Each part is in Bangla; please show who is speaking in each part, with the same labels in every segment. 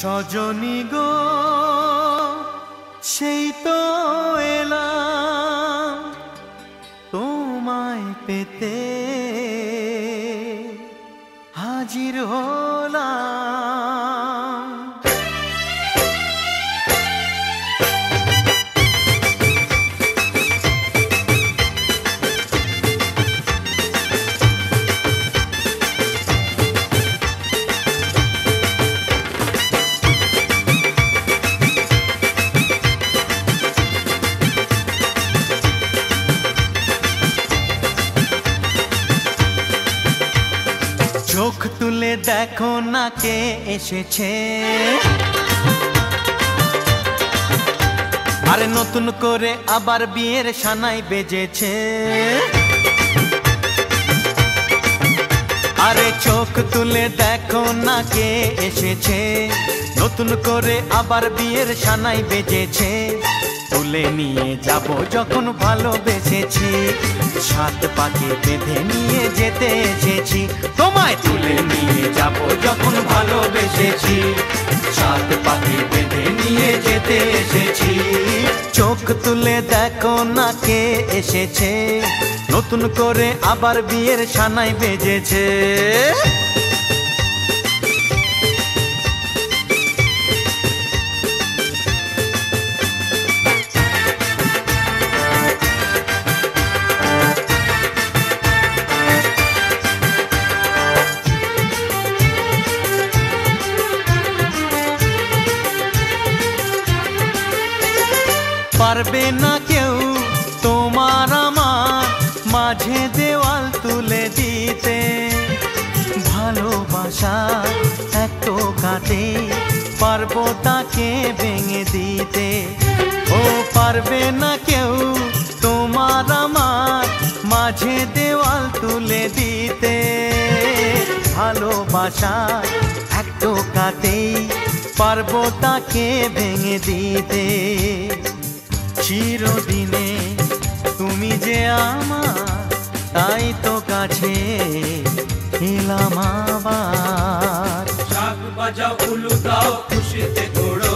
Speaker 1: সজনী গো সেই তো এলাম তোমায় পেতে হাজির হলাম। চোখ তুলে দেখো না কে এসেছে, আরে নতুন করে আবার বিয়ের সানাই বেজেছে। আরে চোখ তুলে দেখো না কে এসেছে, নতুন করে আবার বিয়ের সানাই বেজেছে। তুলে নিয়ে যাব যখন ভালোবেসেছি, সাত পাকে বেঁধে নিয়ে যেতে এসেছি। তোমায় তুলে নিয়ে যাব যখন ভালোবেসেছি, সাত পাকে বেঁধে নিয়ে যেতে এসেছি। চোখ তুলে দেখো না কে এসেছে, নতুন করে আবার বিয়ের সানাই বেজেছে। পারবে না কেউ তোমার আমার মাঝে দেওয়াল তুলে দিতে, ভালোবাসা এত কাটে পারবো তাকে ভেঙে দিতে। ও পারবে না কেউ তোমার আমার মাঝে দেওয়াল তুলে দিতে, ভালোবাসা এত কাটে পারবো তাকে ভেঙে দিতে। চিরদিনে তুমি যে আমার, তাই তো কাছে এলাম আবার।
Speaker 2: শাক বাজাও উলু দাও খুশিতে ঘোড়ো,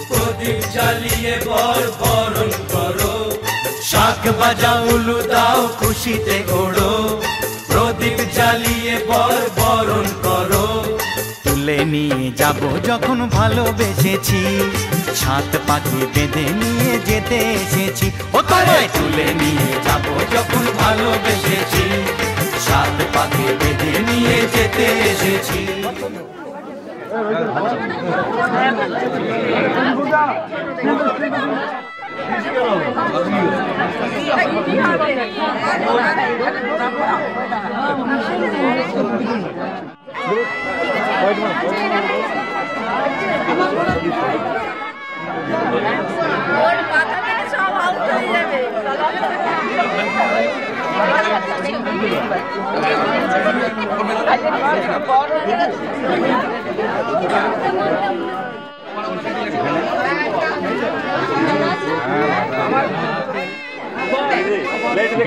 Speaker 2: প্রদীপ জ্বালিয়ে বরণ করো।
Speaker 1: শাক বাজাও উলু দাও খুশিতে ঘোড়ো, প্রদীপ জ্বালিয়ে বরণ করো। তুলে নিয়ে যাব যখন ভালোবেসেছি, সাত পাখি বেঁধে নিয়ে যেতে এসেছি। ও তোমায় তুলে নিয়ে যাব যখন ভালোবেসেছি, সাত পাখি বেঁধে নিয়ে যেতে এসেছি।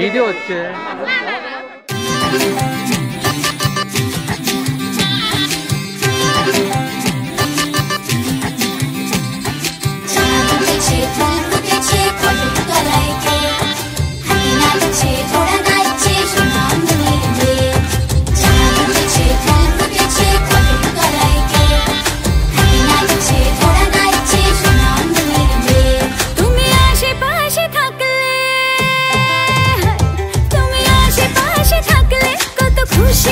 Speaker 3: ভিডিও হচ্ছে।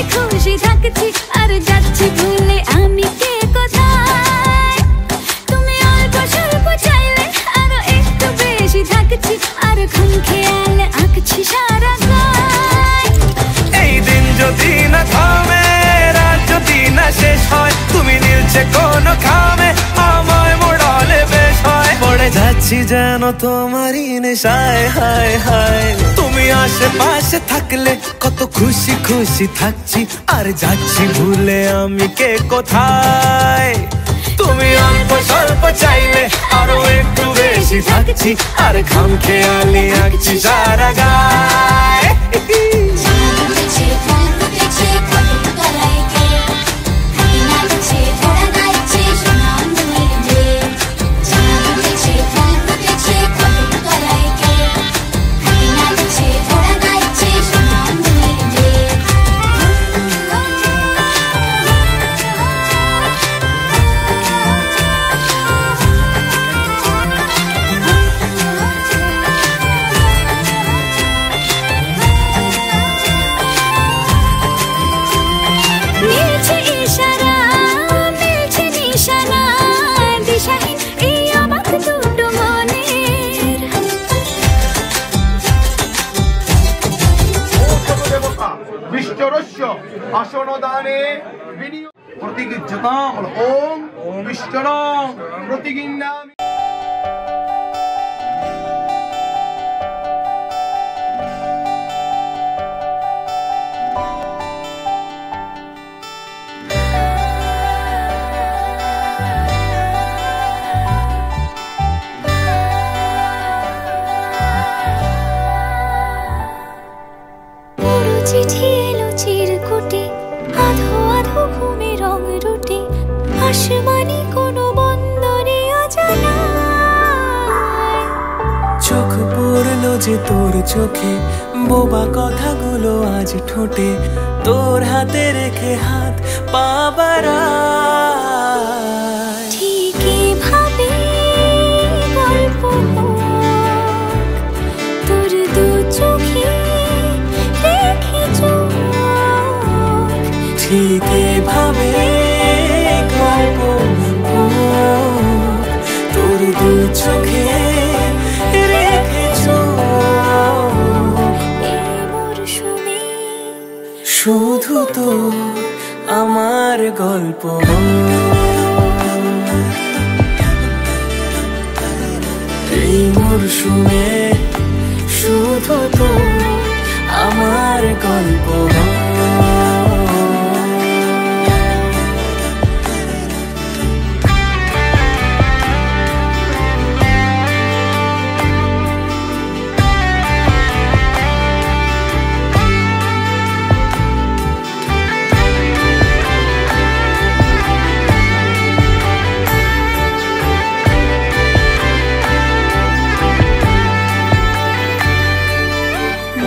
Speaker 4: খুশি থাকছি আর যাচ্ছি ভুলে আমি কে কোথায়। তুমি অল্প স্বল্প চাইলে আরো একটু বেশি থাকছি, আর খুন খেয়ালে আঁকছি সারা গায়।
Speaker 2: এই দিন যদি না থামে, রাত যদি না শেষ হয়, তুমি নীলছে কোন খামে আমায় মোড়ালে বেশ হয়। পড়ে যাচ্ছি যেন তোমারই নেশায়, হায় হায়। তুমি আশেপাশে থাকলে কত খুশি খুশি থাকছি, আর যাচ্ছি ভুলে আমি কে কোথায়। তুমি অল্প স্বল্প চাইলে আরো একটু বেশি থাকছি, আর খাম খেয়ালি আঁকছি সারা গায়।
Speaker 4: ফুটেছে কত তলায় কে, হাতে নাচছে ঘোড়া নাচছে সোনাম
Speaker 5: বিজ্ঞানে বিনিয়োগ প্রতিজ্ঞাতাম ওম বিষ্ণুং প্রতিজ্ঞামি।
Speaker 4: চিঠি এলো চিরকুটে, আধো আধো ঘুমে রং রুটে, আসমানি কোনো বন্দরে অজানা।
Speaker 2: চোখ পড়লো যে তোর চোখে, বোবা কথাগুলো আজ ঠোঁটে, তোর হাতে রেখে হাত পা বাড়ায়।
Speaker 4: ঠিকই ভাবে গল্প তোর দু চোখে রেখে চোখ,
Speaker 2: ঠিকই ভাবে গল্প তোর দু চোখে রেখে চোখ।
Speaker 4: এই মরশুমে
Speaker 2: শুধু তো আমার গল্প, এই মরশুমে শুধু তো আমার গল্প।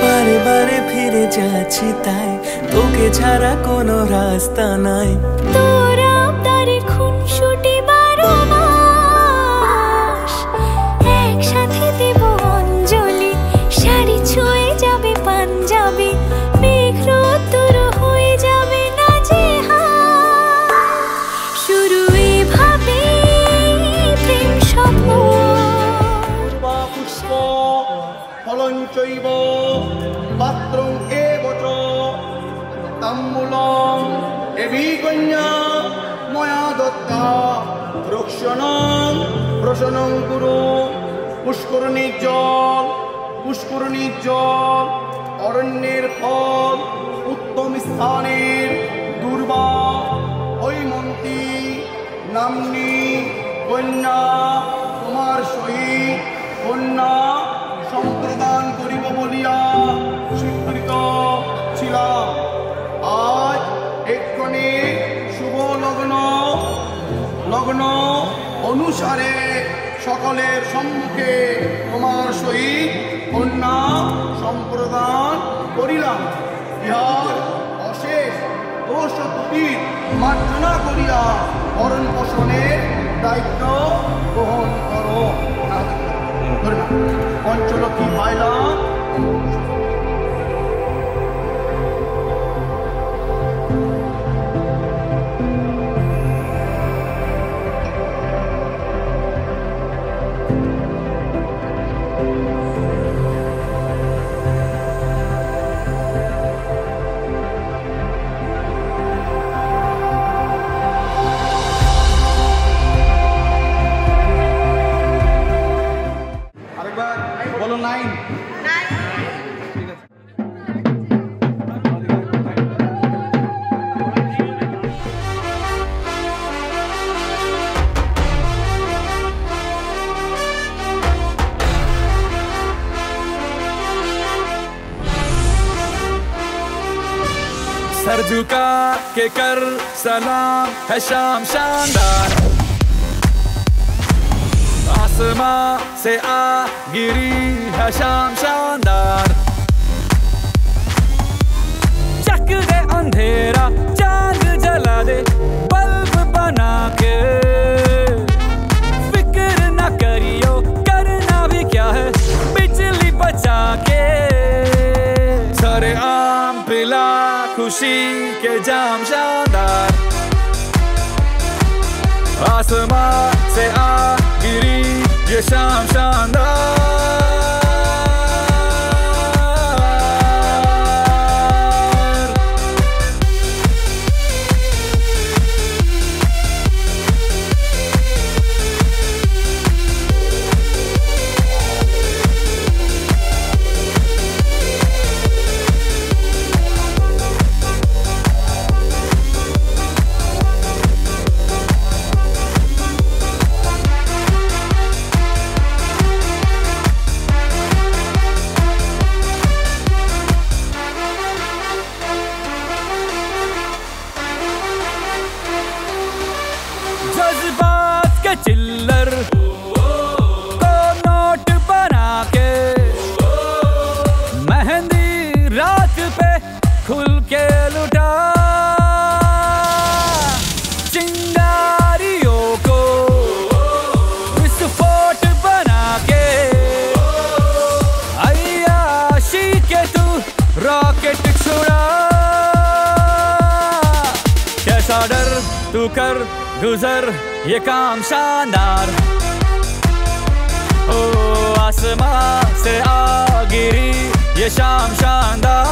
Speaker 2: বারে বারে ফিরে যাচ্ছি তাই, তোকে ছাড়া কোনো রাস্তা নাই।
Speaker 4: তোর আবদারে খুনসুটি 12 মাস, একসাথে দেব অঞ্জলি, শাড়ি ছুঁয়ে যাবে পাঞ্জাবি, মেঘ রোদ্দুর হয়ে যাবে নাজেহাল। শুরু এভাবে প্রেম সফর।
Speaker 5: পুষ্প ফলঞ্চৈব পাত্রং এবচ তাম্বূলং এবি কন্যা ময়া দত্তা রক্ষণং প্রশনং কুরু। পুষ্করণীর জল অরণ্যের ফল, উত্তম স্থানের দুর্বা হৈমন্তী নাম্নী কন্যা তোমার সহিত কন্যা সম্প্রদান করিব বলিয়া স্বীকৃত ছিলাম। আজ এক্ষণে শুভ লগ্ন অনুসারে সকলের সম্মুখে তোমার সহিত কন্যা সম্প্রদান করিলাম। ইহার অশেষ দোষ ত্রুটির মার্জনা করিয়া ভরণ পোষণের দায়িত্ব গ্রহণ করো। পঞ্চলক্ষ্মী পাইলাম। আরেকবার বলো 9।
Speaker 2: सर झुका के कर सलाम है शाम शानदार, आसमां से आ गिरी है शाम शानदार। चक दे अंधेरा चांद जला दे बल्ब बना के, फिक्र न करियो करना भी क्या है बिजली बचा के। सरे आम पिला खुशी के जाम शानदार, आसमां से आ गिरी ये शाम शानदार।
Speaker 6: तू कर गुजर ये काम शानदार। ओ आसमां से आ गिरी ये शाम शानदार।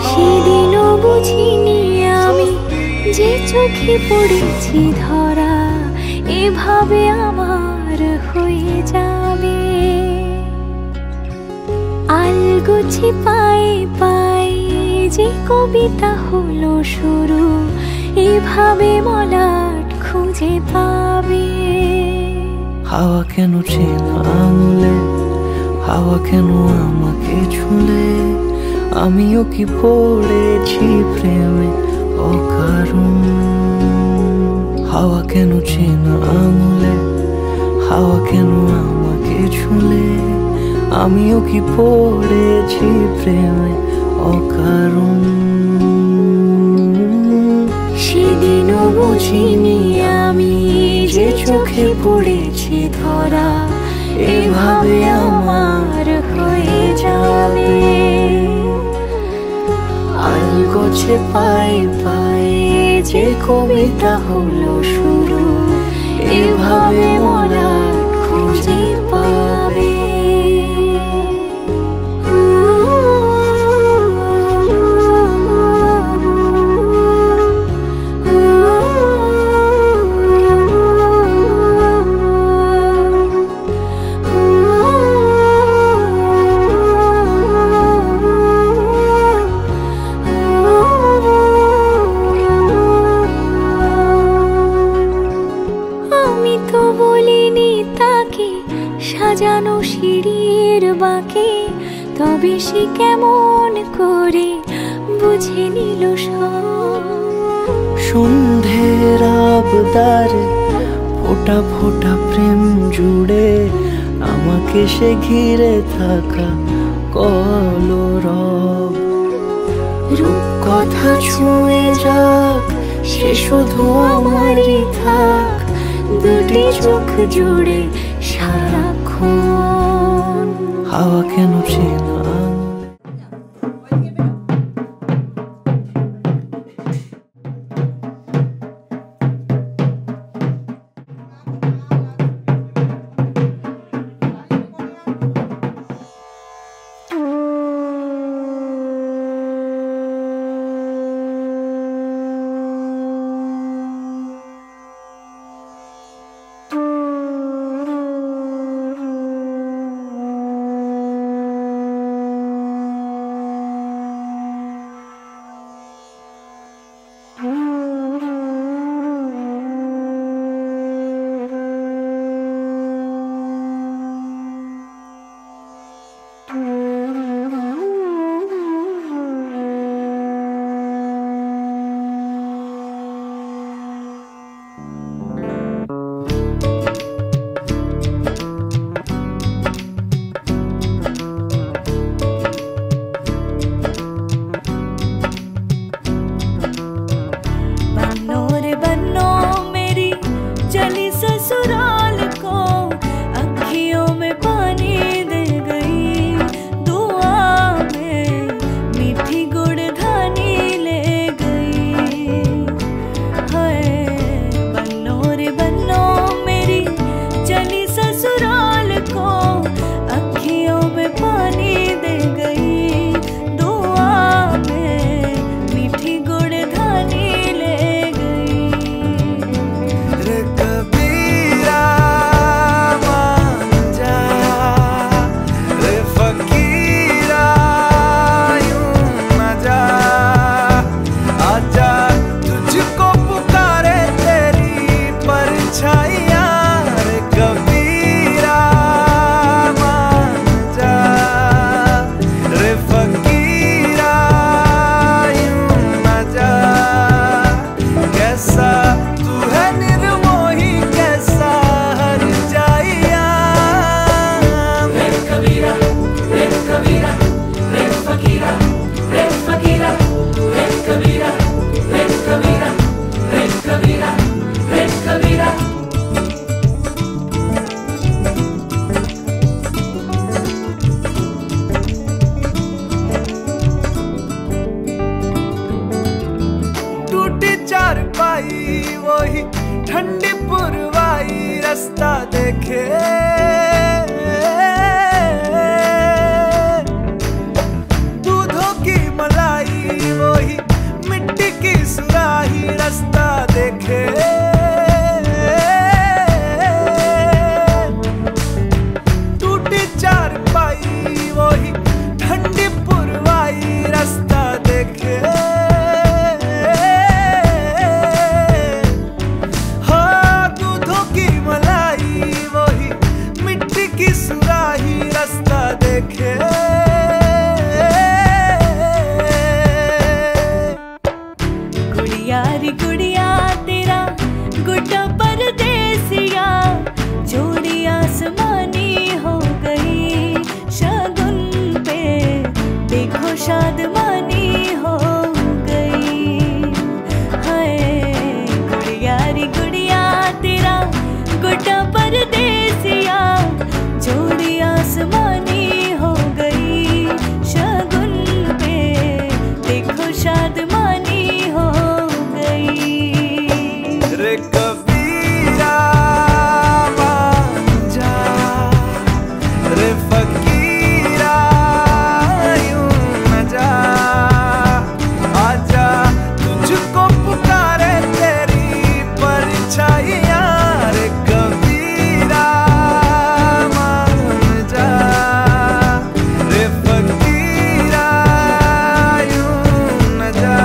Speaker 4: সেদিনও বুঝিনি আমি যে চোখে পড়েছি ধরা এভাবে আমার হয়ে যাবে। আলগোছে পায়ে পায়ে যে কবিতা হলো শুরু এভাবে মলাট খুঁজে পাবে।
Speaker 7: হাওয়া কেন চেনা আঙুলে, হাওয়া কেন আমাকে ছুলে, আমিও কি পড়েছি প্রেমে অকারণ। হাওয়া কেন চেনা আঙুলে, হাওয়া কেন আমাকে ছুলে, আমিও কি পড়েছি প্রেমে অকারণ।
Speaker 4: সেদিনও বুঝিনি আমি যে চোখে পড়েছি ধরা এভাবে আমার হয়ে যাবে।
Speaker 7: আলগোছে পায়ে পায়ে যে কবিতা হলো শুরু এভাবে মলাট খুঁজে পাবে।
Speaker 4: সাজানো সিঁড়ির বাঁকে তবে সে কেমন করে বুঝে নিল সব।
Speaker 7: সন্ধের আবদারে ফোটা ফোটা প্রেম জুড়ে সে ঘিরে থাকা কলরব। রূপকথা ছুঁয়ে যাক, সে শুধু আমারই থাক, দুটি চোখ জুড়ে সারাক্ষণ। হাওয়া কেন চেনা
Speaker 2: वही ठंडी पुरवाई रास्ता देखे, दूधों की मलाई वही मिट्टी की सुराही रास्ता देखे, टूटी चारपाई वही ठंडी पुरवाई रास्ता देखे, रास्ता देखे।
Speaker 7: गुड़िया री गुड़िया तेरा गुड्डा परदेसिया, जोड़ी आसमानी हो गई शगुन पे, देखो शादमानी हो गई। हाय गुड़िया री गुड़िया तेरा गुड्डा परदेसिया, जोड़ी आसमानी हो गई शगुन पे, देखो शादमानी हो गई।
Speaker 2: रे कबीरा मान जा, रे फकीरा यूं न जा, आजा तुझको पुकारे तेरी परछाइयाँ, रे कबीरा रे फकीरा यूं न जा।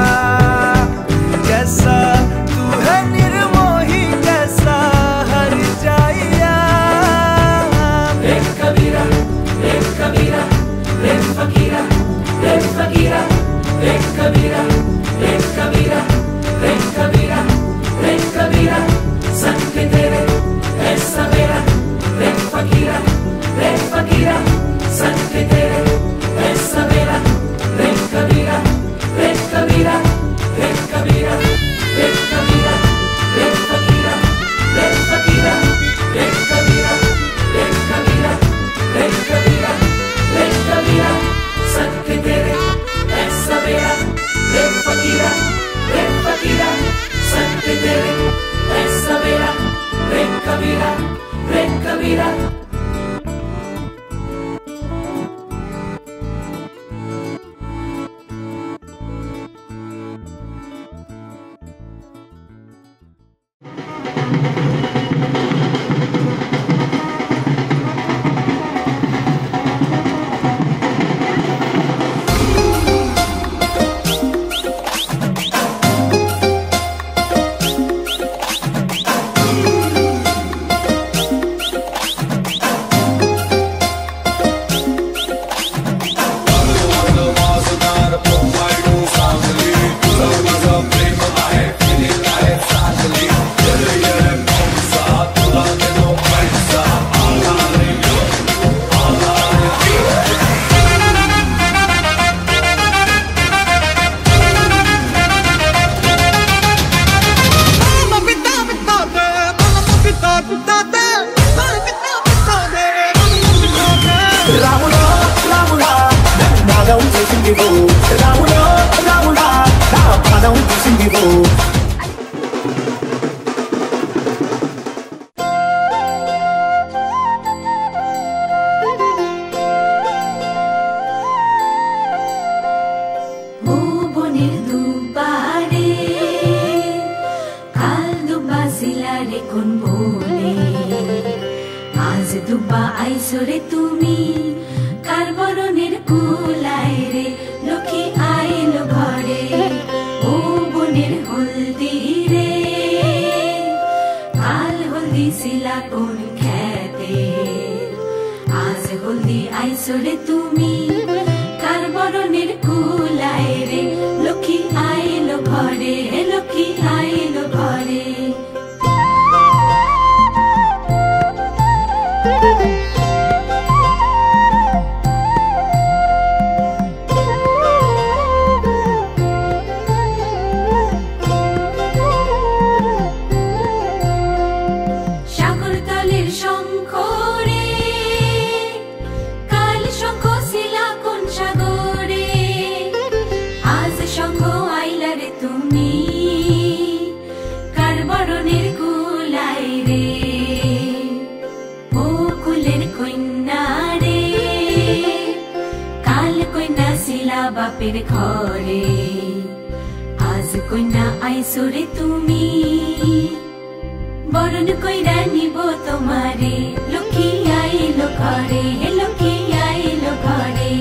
Speaker 4: বাবা আইসরে তুমি কার বরণের কুলায় রে লক্ষ্মী আইল ঘরে ও বনের হলদি রে কাল হলদি শিলা কোন খেতে আজ হলদি আইসরে তুমি কার বরণের কুলায় রে লক্ষ্মী আইল ঘরে লক্ষ্মী আইল ঘরে বাপের ঘরে আজ কন্যা আইসরে তুমি বরণ কইরা নিব তোমারে লক্ষ্মী আইল ঘরে লক্ষ্মী আইল ঘরে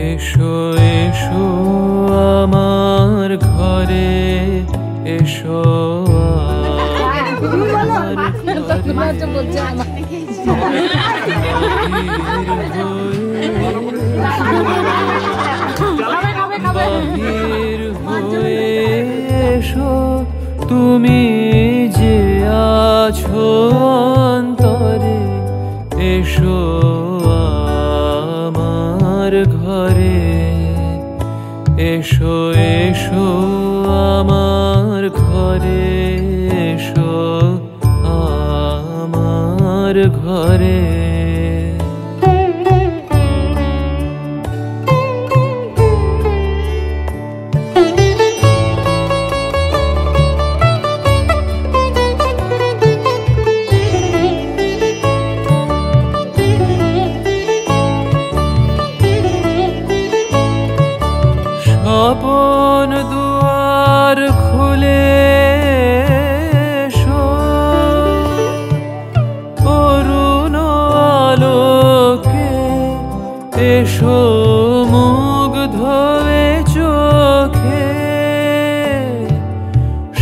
Speaker 2: এসো এসো আমার ঘরে এসো বাহির হয়ে এসো তুমি যে আছো অন্তরে এসো আমার ঘরে এসো এসো আমার ঘরে এসো আমার ঘরে আপন দুয়ার খুলে এসো অরুণ আলোকে এসো মুগ্ধ এ চোখে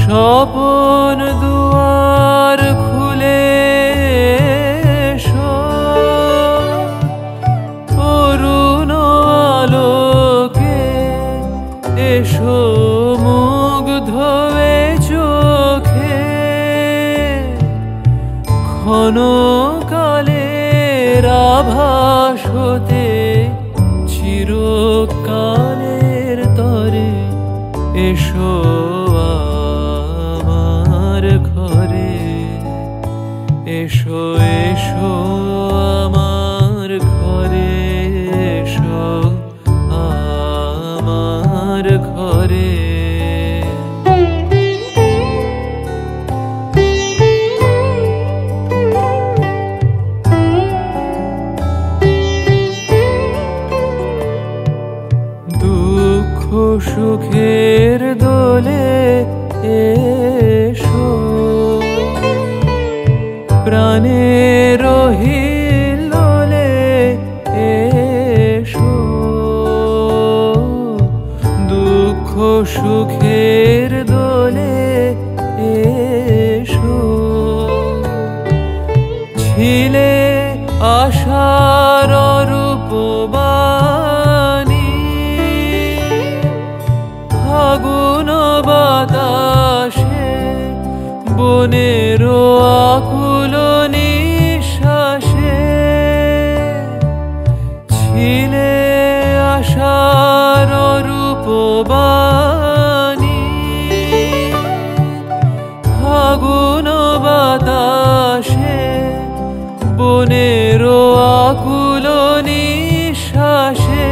Speaker 2: স্বপন দুয়ার খুলে এসো অরুণ আলোকে এসো মুগ্ধ এ চোখে ক্ষণকালের আভাস হতে চিরকালের তরে এসো আমার ঘরে এসো এসো আমার ঘরে এসো আমার ঘরে দুঃখ সুখের দোলে এসো প্রাণের হিল্লোলে এসো দুঃখ সুখের দোলে এসো ছিলে
Speaker 8: বনেরও আকুল নিঃশ্বাসে ছিলে আশার রূপবাণী ফাগুন বাতাসে বনেরও আকুল নিঃশ্বাসে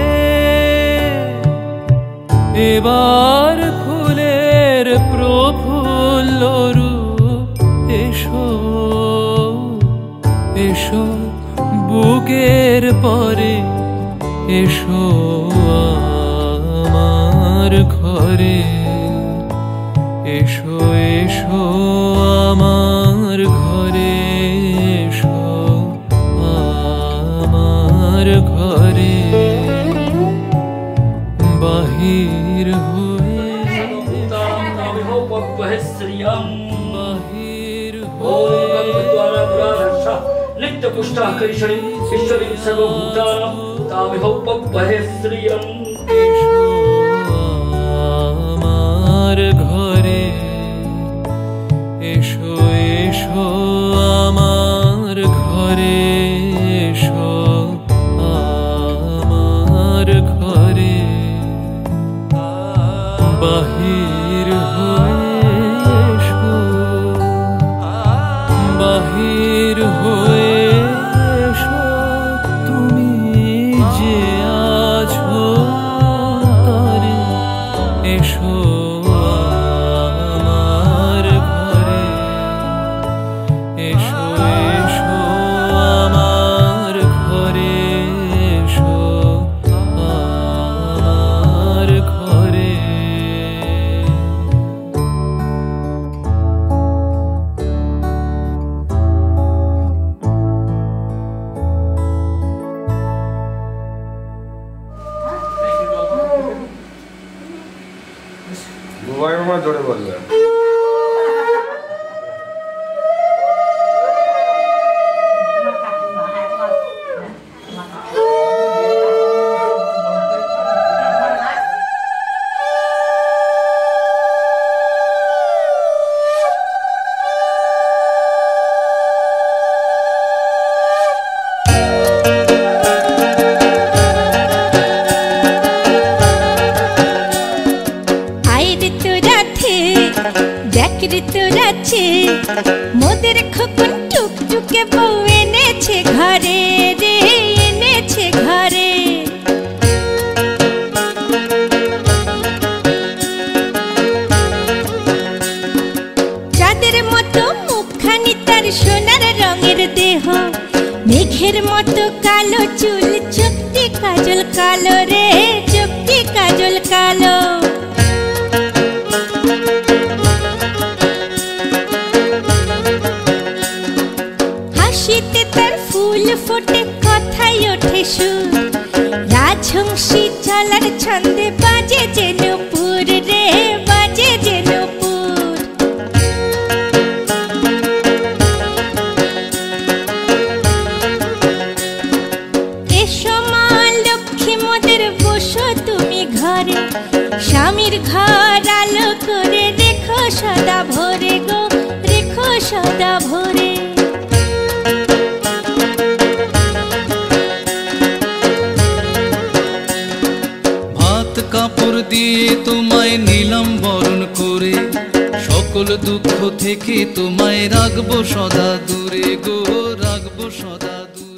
Speaker 8: এবার ফুলের প্রফুল্ল রূপ এসো এসো বুকের পরে এসো আমার ঘরে এসো এসো আমার ঘরে এসো আমার ঘরে বাহির হয়ে বাহির
Speaker 9: नित्य पुष्टा करिषणि ईश्वरी सर्वभूतानां तामिहो पवहे श्रियं
Speaker 8: আমার ঘরে এসো এসো আমার ঘরে এসো আমার ঘরে বাহির হয়ে এসো বাহির হয়ে এসো তুমি যে আছো তরে এসো আমার ঘরে এসো এসো আমার ঘরে এসো আমার ঘরে
Speaker 10: দুবাই মামা জোরে বললেন
Speaker 4: মোদের খোকন টুকটুকে বউ এনেছে ঘরে রে এনেছে ঘরে চাঁদের মতো মুখখানি তার সোনার রঙের দেহ মেঘের মতো কালো চুল চোখটি কাজল কালো রে চোখটি কাজল কালো হাসিতে তার ফুল ফোটে কথাই ওঠে সুর রাজহংসী চলার ছন্দে বাজে যে নূপুর রে বাজে যে নূপুর এসো মা লক্ষ্মী মোদের বসো তুমি ঘরে স্বামীর ঘর আলো করে রেখো সদা ভোরে গো রেখো সদা ভোরে
Speaker 8: কাপড় দিয়ে তোমায় নিলাম বরণ করে সকল দুঃখ থেকে তোমায় রাখবো সদা দূরে গো রাখবো সদা দূরে